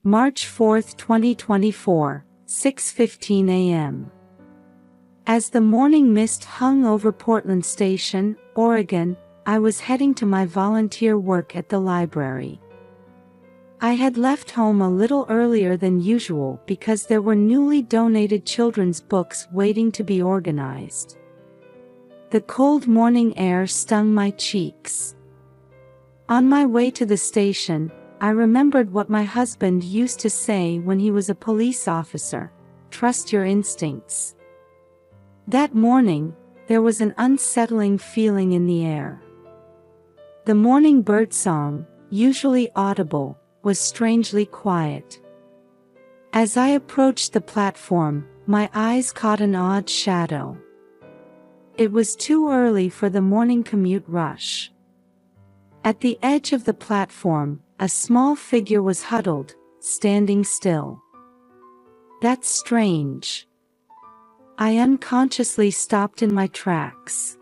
March 4, 2024, 6:15 a.m. As the morning mist hung over Portland Station, Oregon, I was heading to my volunteer work at the library. I had left home a little earlier than usual because there were newly donated children's books waiting to be organized. The cold morning air stung my cheeks. On my way to the station, I remembered what my husband used to say when he was a police officer: trust your instincts. That morning, there was an unsettling feeling in the air. The morning birdsong, usually audible, was strangely quiet. As I approached the platform, my eyes caught an odd shadow. It was too early for the morning commute rush. At the edge of the platform, a small figure was huddled, standing still. That's strange. I unconsciously stopped in my tracks.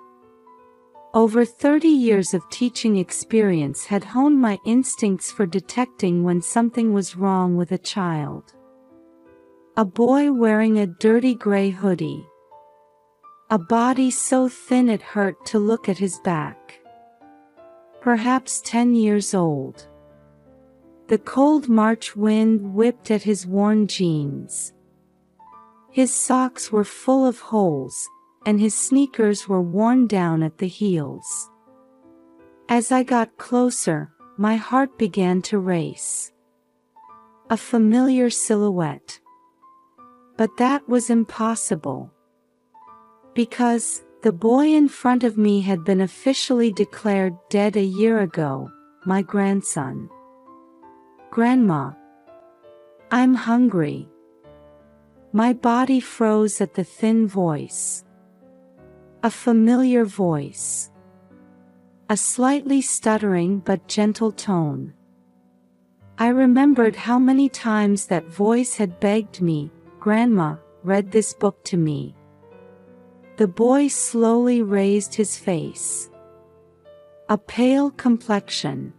Over 30 years of teaching experience had honed my instincts for detecting when something was wrong with a child. A boy wearing a dirty gray hoodie. A body so thin it hurt to look at his back. Perhaps 10 years old. The cold March wind whipped at his worn jeans. His socks were full of holes, and his sneakers were worn down at the heels. As I got closer, my heart began to race. A familiar silhouette. But that was impossible. Because the boy in front of me had been officially declared dead a year ago, my grandson. Grandma. I'm hungry. My body froze at the thin voice. A familiar voice. A slightly stuttering but gentle tone. I remembered how many times that voice had begged me, "Grandma, read this book to me." The boy slowly raised his face. A pale complexion.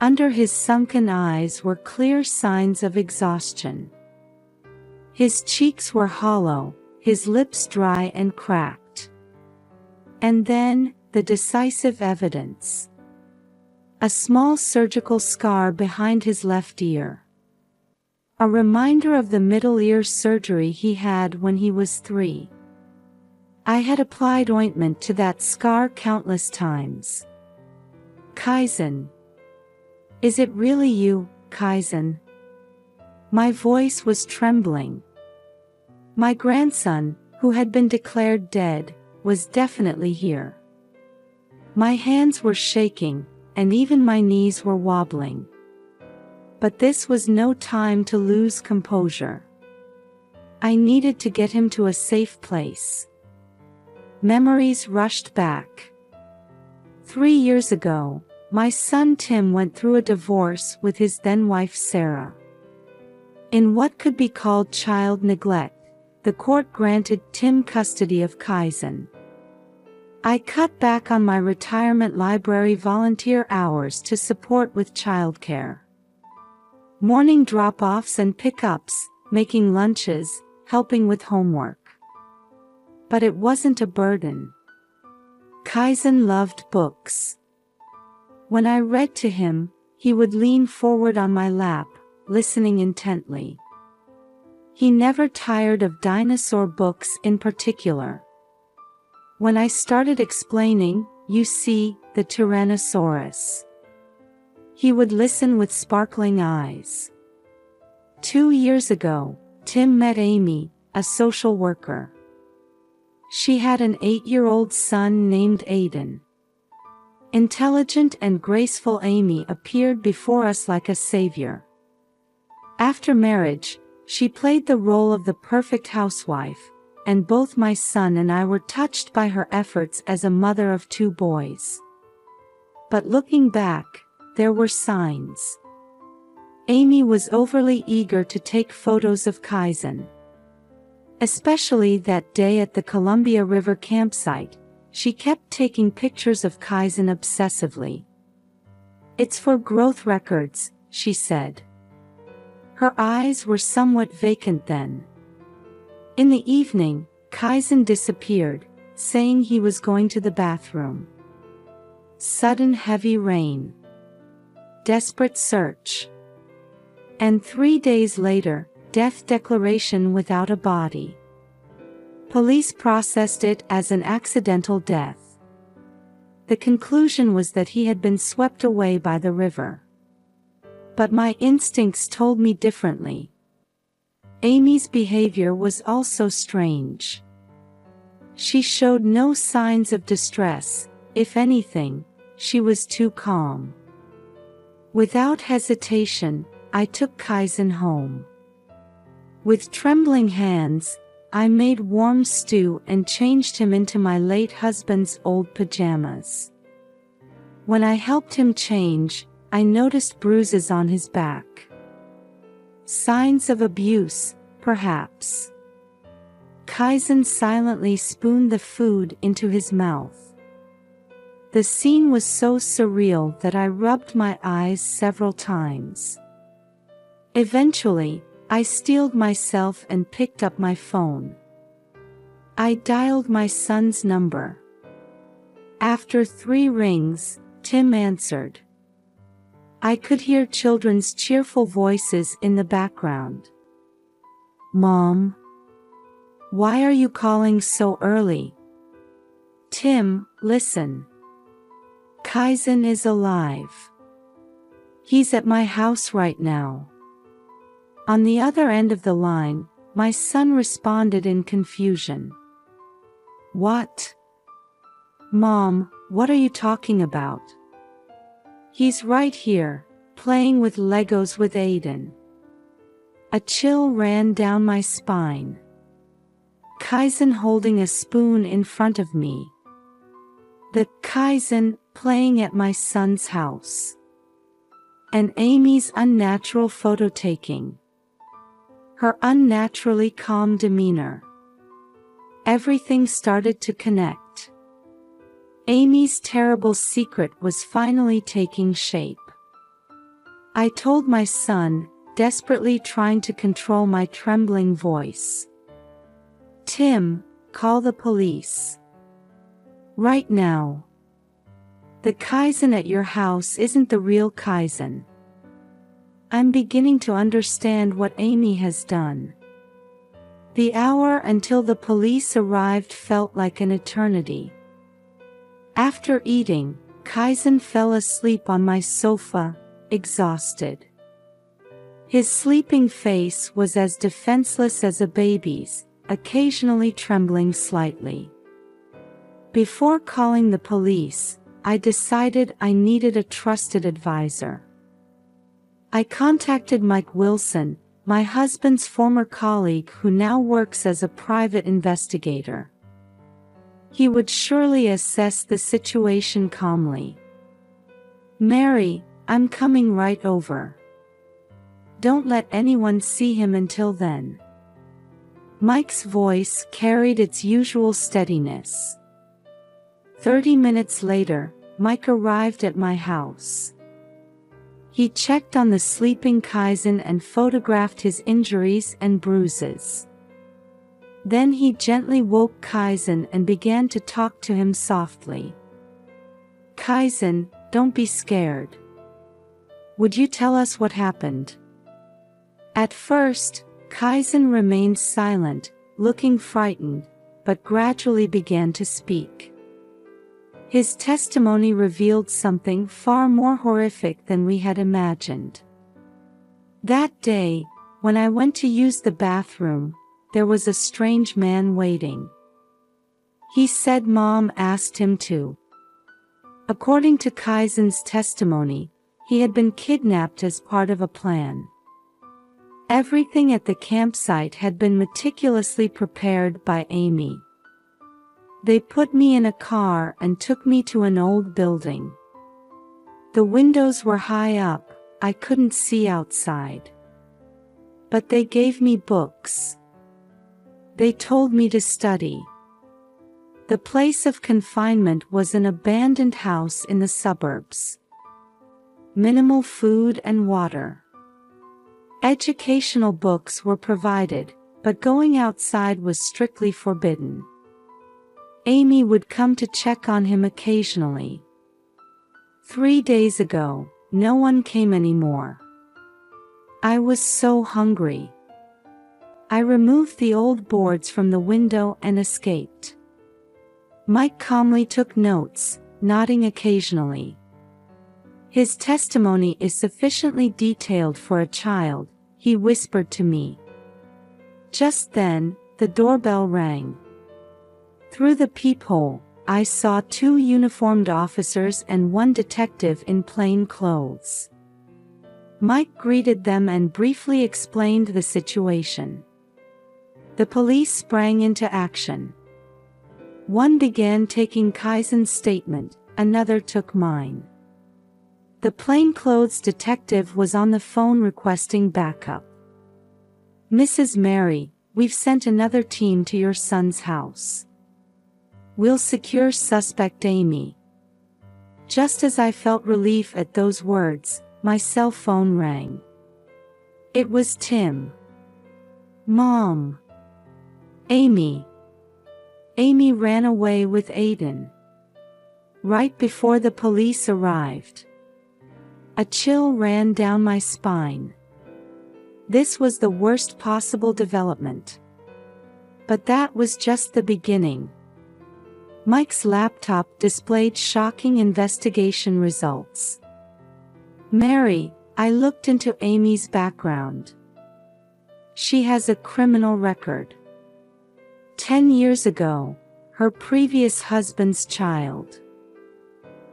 Under his sunken eyes were clear signs of exhaustion. His cheeks were hollow, his lips dry and cracked. And then, the decisive evidence. A small surgical scar behind his left ear. A reminder of the middle ear surgery he had when he was 3. I had applied ointment to that scar countless times. Kaizen. Is it really you, Kaizen? My voice was trembling. My grandson, who had been declared dead, was definitely here. My hands were shaking, and even my knees were wobbling. But this was no time to lose composure. I needed to get him to a safe place. Memories rushed back. 3 years ago, my son Tim went through a divorce with his then-wife Sarah. In what could be called child neglect, the court granted Tim custody of Kaizen. I cut back on my retirement library volunteer hours to support with childcare. Morning drop-offs and pickups, making lunches, helping with homework. But it wasn't a burden. Kaizen loved books. When I read to him, he would lean forward on my lap, listening intently. He never tired of dinosaur books in particular. When I started explaining, you see, the Tyrannosaurus, he would listen with sparkling eyes. 2 years ago, Tim met Amy, a social worker. She had an 8-year-old son named Aiden. Intelligent and graceful Amy appeared before us like a savior. After marriage, she played the role of the perfect housewife, and both my son and I were touched by her efforts as a mother of 2 boys. But looking back, there were signs. Amy was overly eager to take photos of Kaizen. Especially that day at the Columbia River campsite, she kept taking pictures of Kaizen obsessively. "It's for growth records," she said. Her eyes were somewhat vacant then. In the evening, Kaizen disappeared, saying he was going to the bathroom. Sudden heavy rain. Desperate search. And 3 days later, death declaration without a body. Police processed it as an accidental death. The conclusion was that he had been swept away by the river. But my instincts told me differently. Amy's behavior was also strange. She showed no signs of distress. If anything, she was too calm. Without hesitation, I took Kaizen home. With trembling hands, I made warm stew and changed him into my late husband's old pajamas. When I helped him change, I noticed bruises on his back. Signs of abuse, perhaps. Kaizen silently spooned the food into his mouth. The scene was so surreal that I rubbed my eyes several times. Eventually, I steeled myself and picked up my phone. I dialed my son's number. After 3 rings, Tim answered. I could hear children's cheerful voices in the background. Mom? Why are you calling so early? Tim, listen. Kaizen is alive. He's at my house right now. On the other end of the line, my son responded in confusion. What? Mom, what are you talking about? He's right here, playing with Legos with Aiden. A chill ran down my spine. Kaizen holding a spoon in front of me. The Kaizen playing at my son's house. And Amy's unnatural photo taking. Her unnaturally calm demeanor. Everything started to connect. Amy's terrible secret was finally taking shape. I told my son, desperately trying to control my trembling voice. Tim, call the police. Right now. The Kaizen at your house isn't the real Kaizen. I'm beginning to understand what Amy has done. The hour until the police arrived felt like an eternity. After eating, Kaizen fell asleep on my sofa, exhausted. His sleeping face was as defenseless as a baby's, occasionally trembling slightly. Before calling the police, I decided I needed a trusted advisor. I contacted Mike Wilson, my husband's former colleague who now works as a private investigator. He would surely assess the situation calmly. Mary, I'm coming right over. Don't let anyone see him until then. Mike's voice carried its usual steadiness. 30 minutes later, Mike arrived at my house. He checked on the sleeping Kaizen and photographed his injuries and bruises. Then he gently woke Kaizen and began to talk to him softly. Kaizen, don't be scared. Would you tell us what happened? At first, Kaizen remained silent, looking frightened, but gradually began to speak. His testimony revealed something far more horrific than we had imagined. That day, when I went to use the bathroom, there was a strange man waiting. He said Mom asked him to. According to Kaizen's testimony, he had been kidnapped as part of a plan. Everything at the campsite had been meticulously prepared by Amy. They put me in a car and took me to an old building. The windows were high up, I couldn't see outside. But they gave me books. They told me to study. The place of confinement was an abandoned house in the suburbs. Minimal food and water. Educational books were provided, but going outside was strictly forbidden. Amy would come to check on him occasionally. 3 days ago, no one came anymore. I was so hungry. I removed the old boards from the window and escaped. Mike calmly took notes, nodding occasionally. His testimony is sufficiently detailed for a child, he whispered to me. Just then, the doorbell rang. Through the peephole, I saw 2 uniformed officers and 1 detective in plain clothes. Mike greeted them and briefly explained the situation. The police sprang into action. One began taking Kaizen's statement, another took mine. The plainclothes detective was on the phone requesting backup. Mrs. Mary, we've sent another team to your son's house. We'll secure suspect Amy. Just as I felt relief at those words, my cell phone rang. It was Tim. Mom. Amy. Amy ran away with Aiden. Right before the police arrived. A chill ran down my spine. This was the worst possible development. But that was just the beginning. Mike's laptop displayed shocking investigation results. Mary, I looked into Amy's background. She has a criminal record. 10 years ago, her previous husband's child.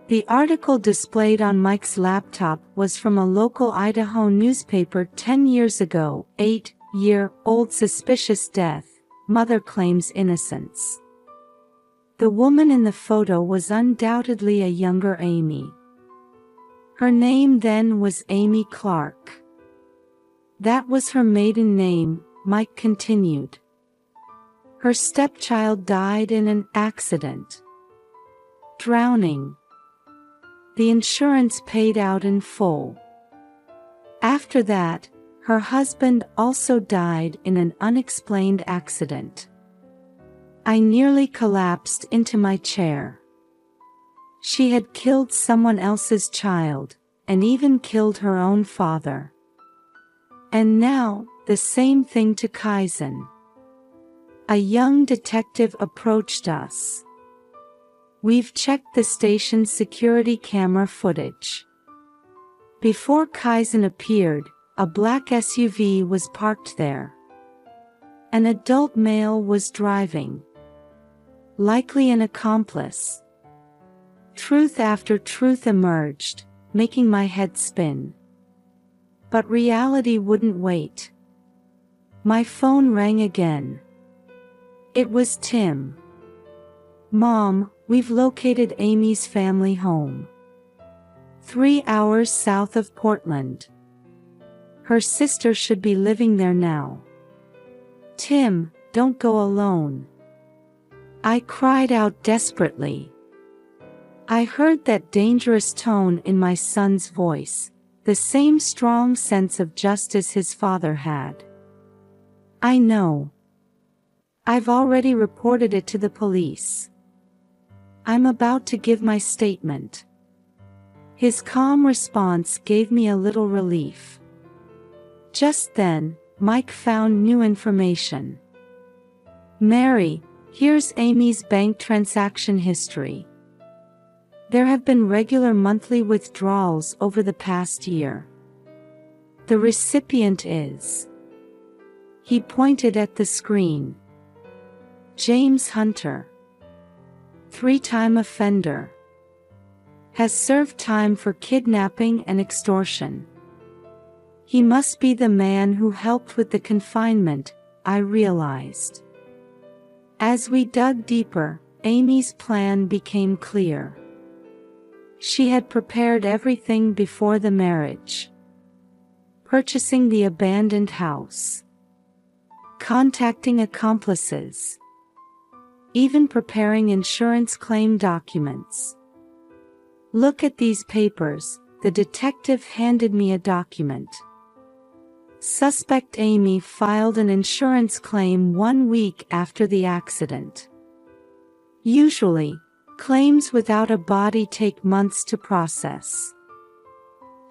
The article displayed on Mike's laptop was from a local Idaho newspaper 10 years ago. 8-year-old suspicious death, mother claims innocence. The woman in the photo was undoubtedly a younger Amy. Her name then was Amy Clark. That was her maiden name, Mike continued. Her stepchild died in an accident. Drowning. The insurance paid out in full. After that, her husband also died in an unexplained accident. I nearly collapsed into my chair. She had killed someone else's child, and even killed her own father. And now, the same thing to Kaizen. A young detective approached us. We've checked the station's security camera footage. Before Kaizen appeared, a black SUV was parked there. An adult male was driving. Likely an accomplice. Truth after truth emerged, making my head spin. But reality wouldn't wait. My phone rang again. It was Tim. Mom, we've located Amy's family home. 3 hours south of Portland. Her sister should be living there now. Tim, don't go alone. I cried out desperately. I heard that dangerous tone in my son's voice, the same strong sense of justice his father had. I know. I've already reported it to the police. I'm about to give my statement. His calm response gave me a little relief. Just then, Mike found new information. Mary, here's Amy's bank transaction history. There have been regular monthly withdrawals over the past year. The recipient is. He pointed at the screen. James Hunter. 3-time offender. Has served time for kidnapping and extortion. He must be the man who helped with the confinement, I realized. As we dug deeper, Amy's plan became clear. She had prepared everything before the marriage. Purchasing the abandoned house. Contacting accomplices. Even preparing insurance claim documents. Look at these papers, the detective handed me a document. Suspect Amy filed an insurance claim 1 week after the accident. Usually, claims without a body take months to process.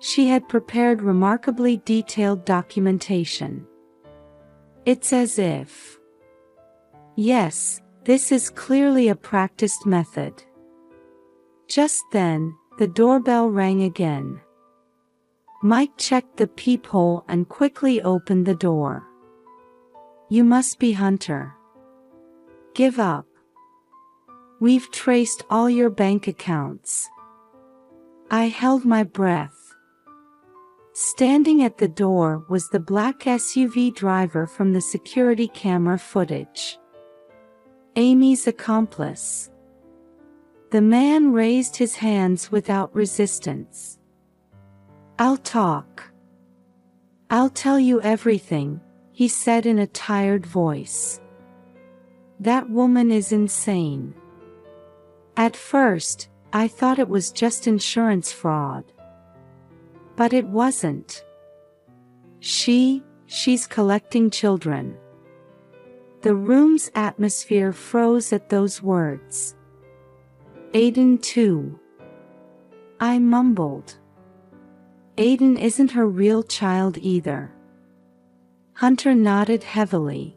She had prepared remarkably detailed documentation. It's as if, yes, this is clearly a practiced method. Just then, the doorbell rang again. Mike checked the peephole and quickly opened the door. You must be Hunter. Give up. We've traced all your bank accounts. I held my breath. Standing at the door was the black SUV driver from the security camera footage. Amy's accomplice. The man raised his hands without resistance. I'll talk. I'll tell you everything, he said in a tired voice. That woman is insane. At first, I thought it was just insurance fraud. But it wasn't. She's collecting children. The room's atmosphere froze at those words. Aiden too. I mumbled. Aiden isn't her real child either. Hunter nodded heavily.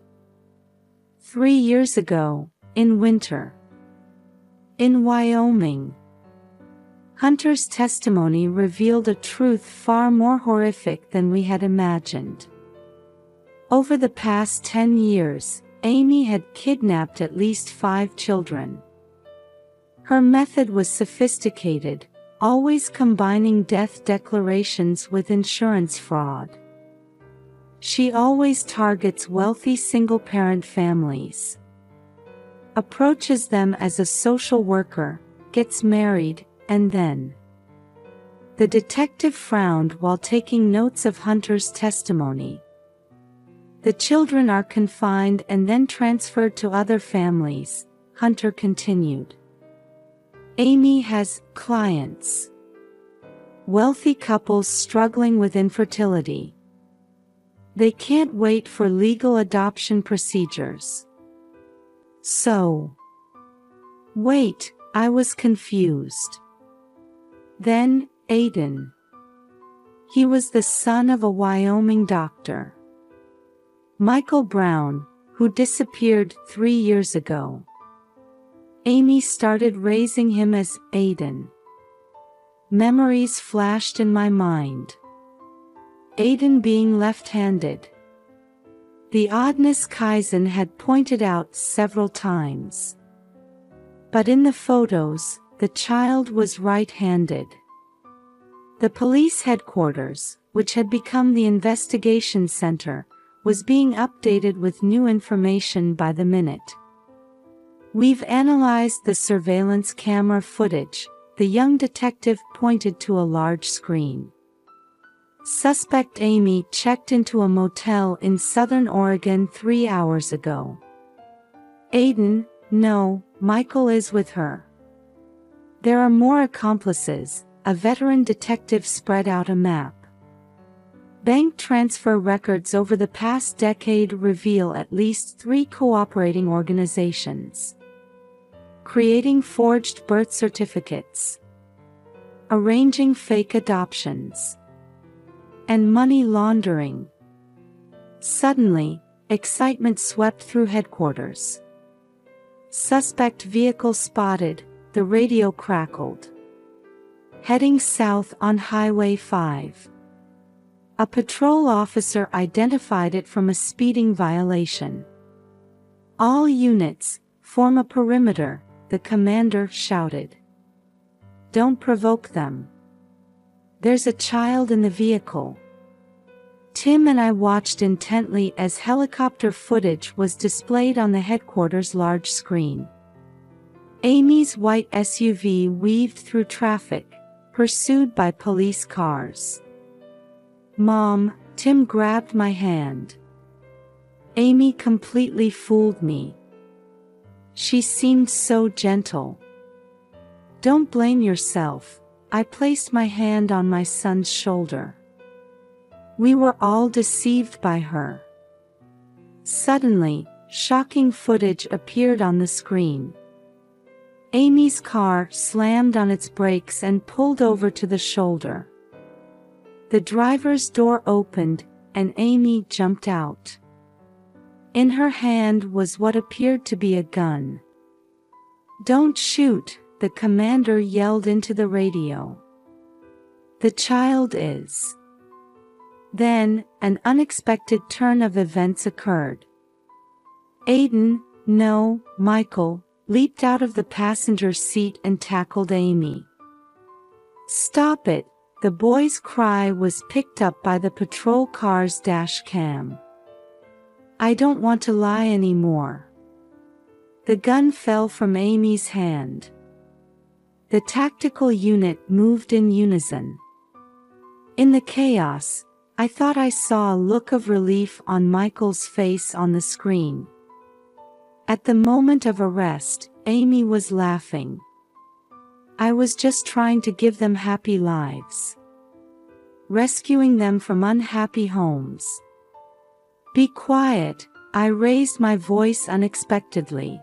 3 years ago, in winter. In Wyoming. Hunter's testimony revealed a truth far more horrific than we had imagined. Over the past 10 years, Amy had kidnapped at least 5 children. Her method was sophisticated, always combining death declarations with insurance fraud. She always targets wealthy single-parent families. Approaches them as a social worker, gets married, and then. The detective frowned while taking notes of Hunter's testimony. The children are confined and then transferred to other families, Hunter continued. Amy has clients. Wealthy couples struggling with infertility. They can't wait for legal adoption procedures. So. Wait, I was confused. Then, Aiden. He was the son of a Wyoming doctor. Michael Brown, who disappeared 3 years ago. Amy started raising him as Aiden. Memories flashed in my mind. Aiden being left-handed. The oddness Kaizen had pointed out several times. But in the photos, the child was right-handed. The police headquarters, which had become the investigation center, was being updated with new information by the minute. We've analyzed the surveillance camera footage, the young detective pointed to a large screen. Suspect Amy checked into a motel in Southern Oregon 3 hours ago. Aiden, no, Michael is with her. There are more accomplices, a veteran detective spread out a map. Bank transfer records over the past decade reveal at least 3 cooperating organizations. Creating forged birth certificates. Arranging fake adoptions. And money laundering. Suddenly, excitement swept through headquarters. Suspect vehicle spotted, the radio crackled. Heading south on Highway 5. A patrol officer identified it from a speeding violation. All units, form a perimeter, the commander shouted. Don't provoke them. There's a child in the vehicle. Tim and I watched intently as helicopter footage was displayed on the headquarters' large screen. Amy's white SUV weaved through traffic, pursued by police cars. Mom, Tim grabbed my hand. Amy completely fooled me. She seemed so gentle. Don't blame yourself, I placed my hand on my son's shoulder. We were all deceived by her. Suddenly, shocking footage appeared on the screen. Amy's car slammed on its brakes and pulled over to the shoulder. The driver's door opened, and Amy jumped out. In her hand was what appeared to be a gun. "Don't shoot," the commander yelled into the radio. "The child is." Then, an unexpected turn of events occurred. Aiden, no, Michael, leaped out of the passenger seat and tackled Amy. "Stop it!" The boy's cry was picked up by the patrol car's dash cam. "I don't want to lie anymore." The gun fell from Amy's hand. The tactical unit moved in unison. In the chaos, I thought I saw a look of relief on Michael's face on the screen. At the moment of arrest, Amy was laughing. I was just trying to give them happy lives. Rescuing them from unhappy homes. "Be quiet," I raised my voice unexpectedly.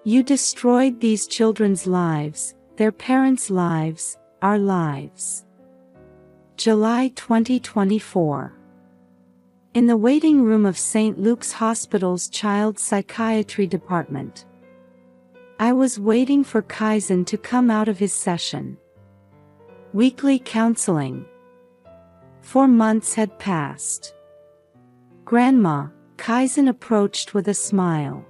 "You destroyed these children's lives, their parents' lives, our lives." July 2024. In the waiting room of St. Luke's Hospital's Child Psychiatry Department. I was waiting for Kaizen to come out of his session. Weekly counseling. 4 months had passed. "Grandma," Kaizen approached with a smile.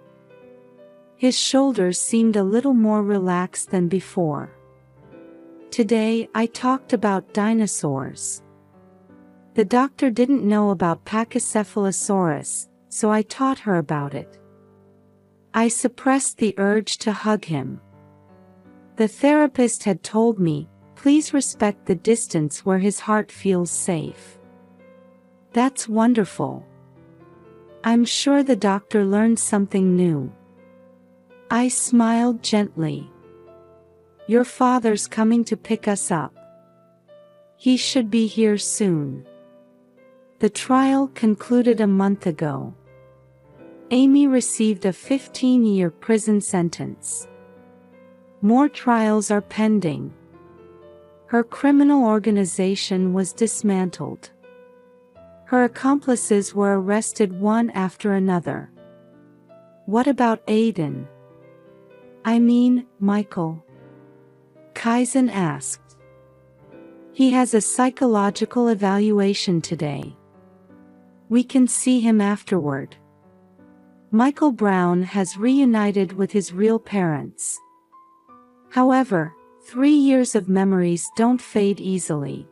His shoulders seemed a little more relaxed than before. "Today I talked about dinosaurs. The doctor didn't know about Pachycephalosaurus, so I taught her about it." I suppressed the urge to hug him. The therapist had told me, "Please respect the distance where his heart feels safe." That's wonderful. I'm sure the doctor learned something new. I smiled gently. "Your father's coming to pick us up. He should be here soon." The trial concluded a month ago. Amy received a 15-year prison sentence. More trials are pending. Her criminal organization was dismantled. Her accomplices were arrested one after another. What about Aiden? I mean, Michael? Kaizen asked. He has a psychological evaluation today. We can see him afterward. Michael Brown has reunited with his real parents. However, 3 years of memories don't fade easily.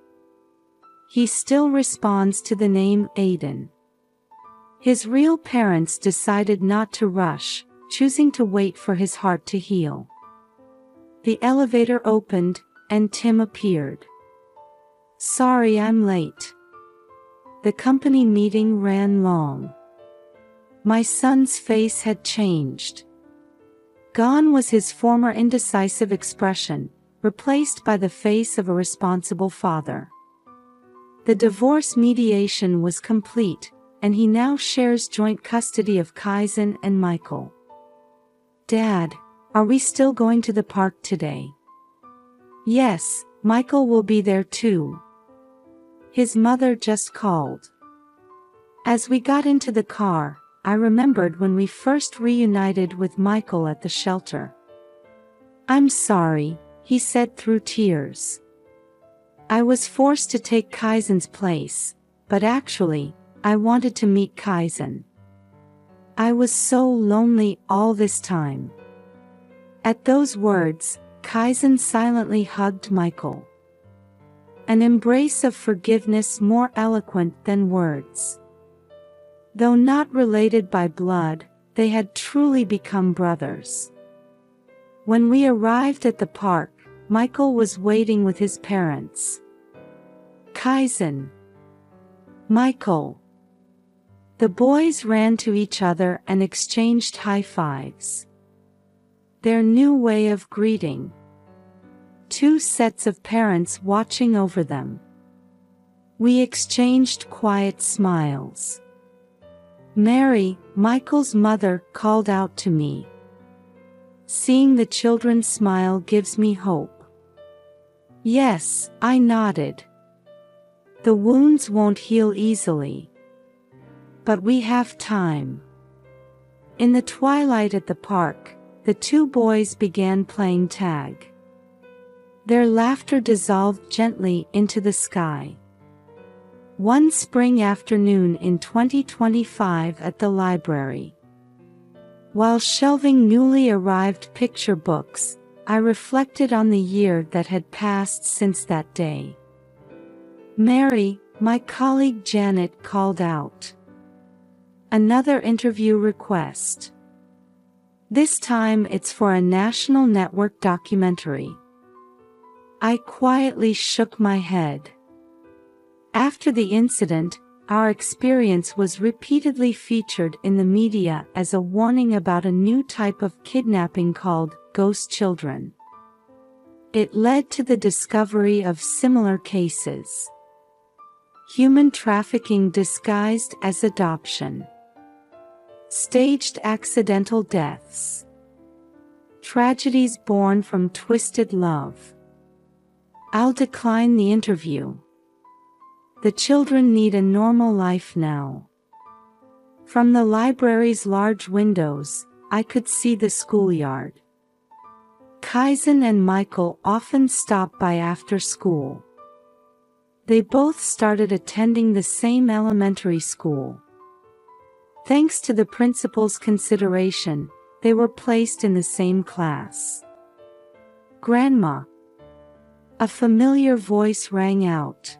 He still responds to the name Aiden. His real parents decided not to rush, choosing to wait for his heart to heal. The elevator opened, and Tim appeared. "Sorry I'm late. The company meeting ran long." My son's face had changed. Gone was his former indecisive expression, replaced by the face of a responsible father. The divorce mediation was complete, and he now shares joint custody of Kaizen and Michael. "Dad, are we still going to the park today?" "Yes, Michael will be there too. His mother just called." As we got into the car, I remembered when we first reunited with Michael at the shelter. "I'm sorry," he said through tears. "I was forced to take Kaizen's place, but actually, I wanted to meet Kaizen. I was so lonely all this time." At those words, Kaizen silently hugged Michael. An embrace of forgiveness more eloquent than words. Though not related by blood, they had truly become brothers. When we arrived at the park, Michael was waiting with his parents. "Kaizen." "Michael." The boys ran to each other and exchanged high fives. Their new way of greeting. 2 sets of parents watching over them. We exchanged quiet smiles. Mary, Michael's mother, called out to me. Seeing the children smile gives me hope. Yes, I nodded. The wounds won't heal easily. But we have time. In the twilight at the park, the two boys began playing tag. Their laughter dissolved gently into the sky. One spring afternoon in 2025 at the library. While shelving newly arrived picture books, I reflected on the year that had passed since that day. Mary, my colleague Janet, called out. Another interview request. This time it's for a national network documentary. I quietly shook my head. After the incident, our experience was repeatedly featured in the media as a warning about a new type of kidnapping called ghost children. It led to the discovery of similar cases. Human trafficking disguised as adoption. Staged accidental deaths. Tragedies born from twisted love. I'll decline the interview. The children need a normal life now. From the library's large windows, I could see the schoolyard. Kaizen and Michael often stopped by after school. They both started attending the same elementary school. Thanks to the principal's consideration, they were placed in the same class. Grandma. A familiar voice rang out.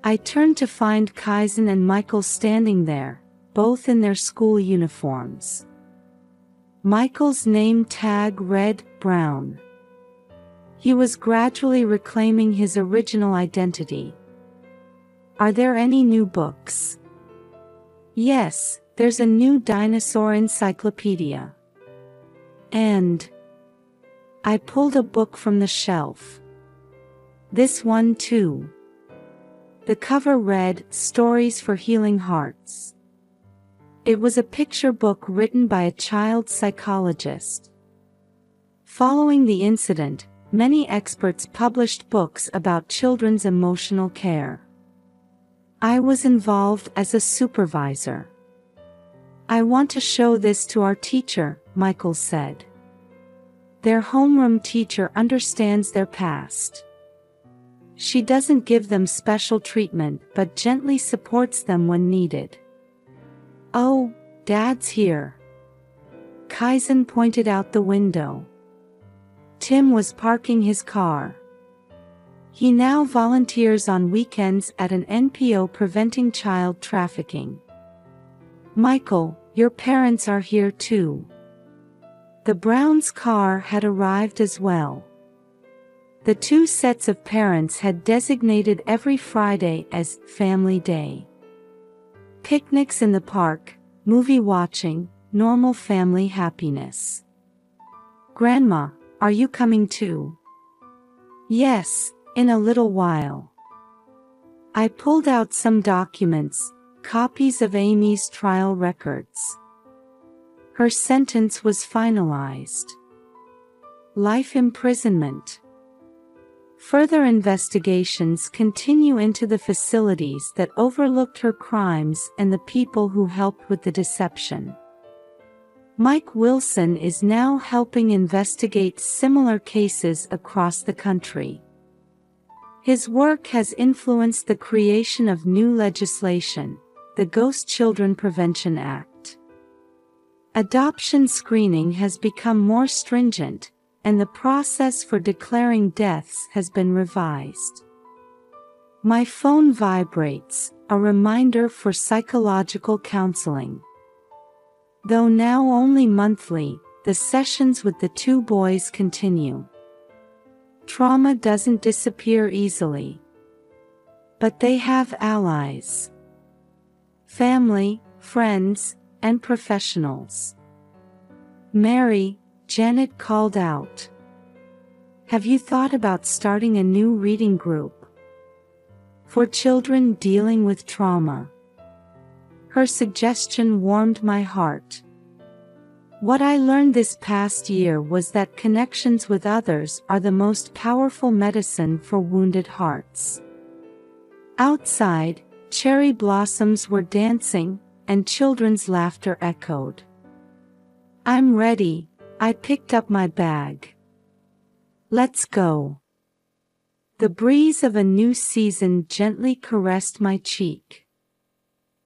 I turned to find Kaizen and Michael standing there, both in their school uniforms. Michael's name tag read Brown. He was gradually reclaiming his original identity. Are there any new books? Yes, there's a new dinosaur encyclopedia. And I pulled a book from the shelf. This one too. The cover read, Stories for Healing Hearts. It was a picture book written by a child psychologist. Following the incident, many experts published books about children's emotional care. I was involved as a supervisor. I want to show this to our teacher, Michael said. Their homeroom teacher understands their past. She doesn't give them special treatment but gently supports them when needed. Oh, Dad's here. Kaizen pointed out the window. Tim was parking his car. He now volunteers on weekends at an NPO preventing child trafficking. Michael, your parents are here too. The Browns' car had arrived as well. The two sets of parents had designated every Friday as Family Day. Picnics in the park, movie watching, normal family happiness. Grandma, are you coming too? Yes, in a little while. I pulled out some documents, copies of Amy's trial records. Her sentence was finalized. Life imprisonment. Further investigations continue into the facilities that overlooked her crimes and the people who helped with the deception. Mike Wilson is now helping investigate similar cases across the country. His work has influenced the creation of new legislation, the Ghost Children Prevention Act. Adoption screening has become more stringent, and the process for declaring deaths has been revised. My phone vibrates, a reminder for psychological counseling. Though now only monthly, the sessions with the two boys continue. Trauma doesn't disappear easily. But they have allies. Family, friends, and professionals. Mary, Janet called out. Have you thought about starting a new reading group? for children dealing with trauma. Her suggestion warmed my heart. What I learned this past year was that connections with others are the most powerful medicine for wounded hearts. Outside, cherry blossoms were dancing, and children's laughter echoed. I'm ready, I picked up my bag. Let's go. The breeze of a new season gently caressed my cheek.